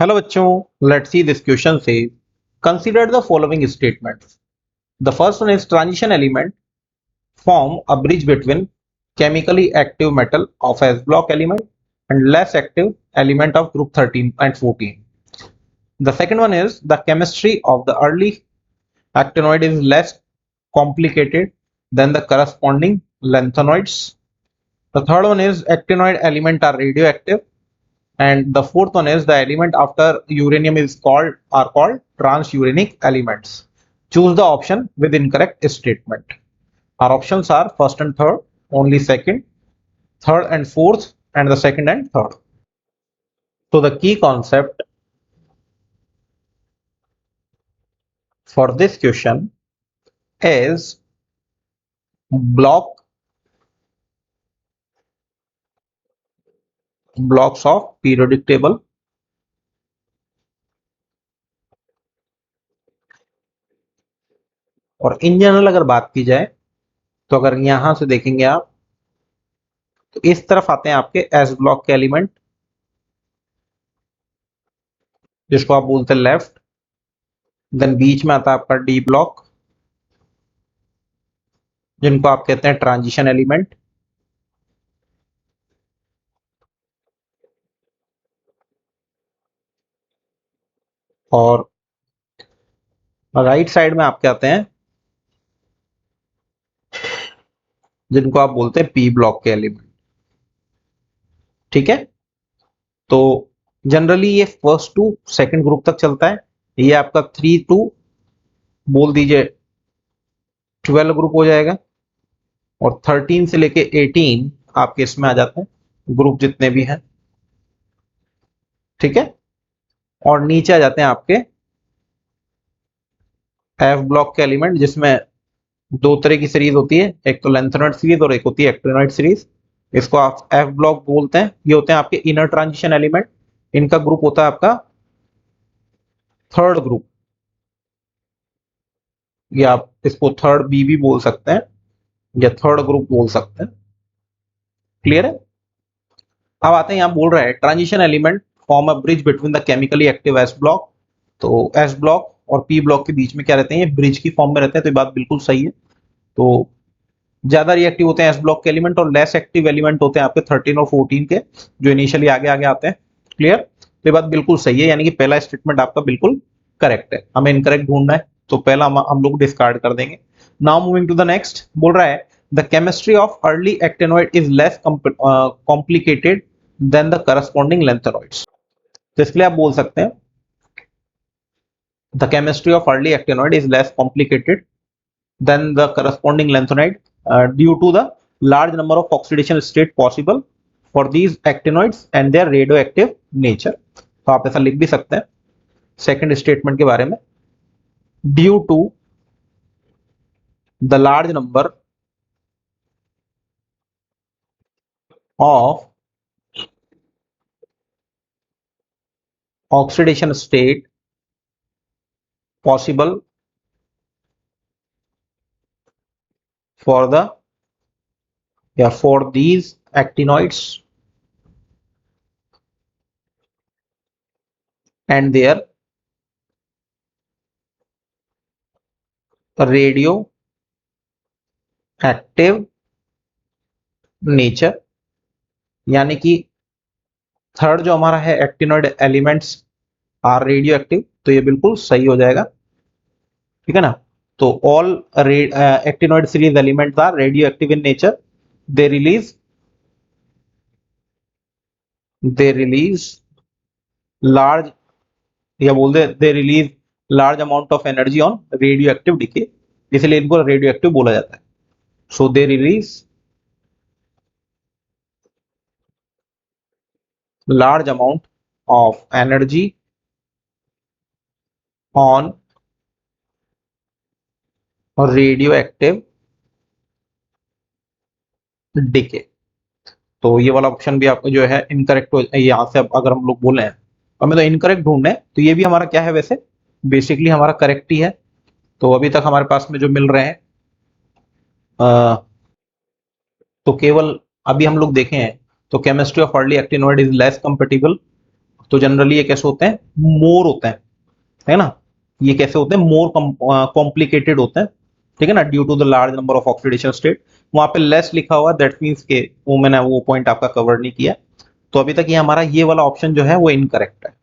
Hello बच्चों, let's see this question से consider the following statements. The first one is transition element form a bridge between chemically active metal of S block element and less active element of group 13 and 14. The second one is the chemistry of the early actinoid is less complicated than the corresponding lanthanoids. The third one is actinoid element are radioactive, and the fourth one is the element after uranium is called transuranic elements. Choose the option with incorrect statement. Our options are first and third, only second, third and fourth, and the second and third. So the key concept for this question is blocks of periodic table. और in general अगर बात की जाए तो अगर यहां से देखेंगे आप तो इस तरफ आते हैं आपके एस ब्लॉक के एलिमेंट, जिसको आप बोलते हैं लेफ्ट. देन बीच में आता है आपका डी ब्लॉक, जिनको आप कहते हैं ट्रांजिशन एलिमेंट. और राइट साइड में आपके आते हैं जिनको आप बोलते हैं पी ब्लॉक के एलिमेंट. ठीक है, तो जनरली ये फर्स्ट टू सेकंड ग्रुप तक चलता है. ये आपका 3 टू बोल दीजिए 12 ग्रुप हो जाएगा, और 13 से लेके 18 आपके इसमें आ जाते हैं ग्रुप जितने भी हैं. ठीक है, और नीचे आ जाते हैं आपके एफ ब्लॉक के एलिमेंट, जिसमें दो तरह की सीरीज होती है, एक तो लेंथेनॉइड सीरीज और एक होती है एक्टिनॉइड सीरीज. इसको आप एफ ब्लॉक बोलते हैं. ये होते हैं आपके इनर ट्रांजिशन एलिमेंट. इनका ग्रुप होता है आपका थर्ड ग्रुप, या आप इसको थर्ड बी भी बोल सकते हैं या थर्ड ग्रुप बोल सकते हैं. क्लियर है. अब आते हैं, यहां बोल रहा है transition element form a bridge between the chemically active S block. तो एस ब्लॉक और पी ब्लॉक के बीच में क्या रहते हैं, ये ब्रिज की फॉर्म में रहते हैं. तो ये बात बिल्कुल सही है. तो ज्यादा रिएक्टिव होते हैं एस ब्लॉक के एलिमेंट, और लेस एक्टिव एलिमेंट होते हैं आपके 13 और 14 के, जो इनिशियली आगे आगे आते हैं. क्लियर. तो ये बात बिल्कुल सही है, यानी कि पहला स्टेटमेंट आपका बिल्कुल करेक्ट है. हमें इनकरेक्ट ढूंढना है, तो पहला हम लोग डिस्कार्ड कर देंगे. Now moving to the next, बोल रहा है the chemistry of early actinoid is less complicated than the corresponding lanthanoids. तो इसलिए आप बोल सकते हैं the chemistry of early actinoid is less complicated than the corresponding lanthanoid due to the large number of oxidation state possible for these actinoids and their radioactive nature. तो आप ऐसा लिख भी सकते हैं सेकंड स्टेटमेंट के बारे में, due to the large number of oxidation state possible for these actinoids and their radioactive nature. यानी कि थर्ड जो हमारा है actinoid elements are radioactive, तो ये बिल्कुल सही हो जाएगा. ठीक है ना. तो all actinoid series elements are radioactive in nature. They release large, या बोल दे release large amount of energy on radioactive decay, इसलिए इनको रेडियो एक्टिव बोला जाता है. So they release large amount of energy on radioactive decay. तो ये वाला ऑप्शन भी आपको जो है इनकरेक्ट हो, यहां से अगर हम लोग बोले हैं हमें तो इनकरेक्ट ढूंढना है, तो ये भी हमारा क्या है, वैसे बेसिकली हमारा करेक्ट ही है. तो अभी तक हमारे पास में जो मिल रहे हैं तो केवल अभी हम लोग देखे हैं तो chemistry of early actinoid is less compatible, तो जनरली ये कैसे होते हैं, मोर होते हैं, है ना, ये कैसे होते हैं, मोर कॉम्प्लिकेटेड होते हैं, ठीक है ना, due to the large number of oxidation state. वहां पे लेस लिखा हुआ, दैट मीन्स के वो मैंने वो पॉइंट आपका कवर नहीं किया। तो अभी तक ये हमारा ये वाला ऑप्शन जो है वो इनकरेक्ट है,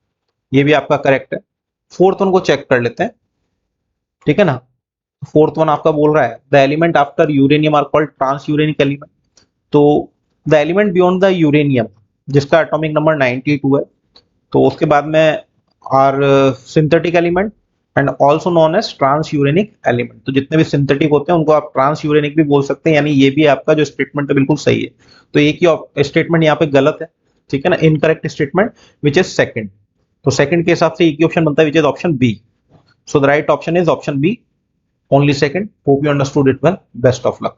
ये भी आपका करेक्ट है। फोर्थ वन को चेक कर लेते हैं, ठीक है ना। फोर्थ वन आपका बोल रहा है the element after uranium are called transuranic element. तो the element beyond the uranium जिसका एटॉमिक नंबर 92 है, तो उसके बाद में are synthetic element and also known as transuranic element. तो जितने भी सिंथेटिक होते हैं उनको आप ट्रांस यूरेनिक भी बोल सकते हैं, यानी ये भी आपका जो स्टेटमेंट है बिल्कुल सही है। तो एक ही स्टेटमेंट यहाँ पे गलत है, ठीक है ना, incorrect statement which is second. तो सेकंड के हिसाब से एक ही ऑप्शन बनता है which is option B. So the right option is option B, only second. Hope you understood it well. Best of luck.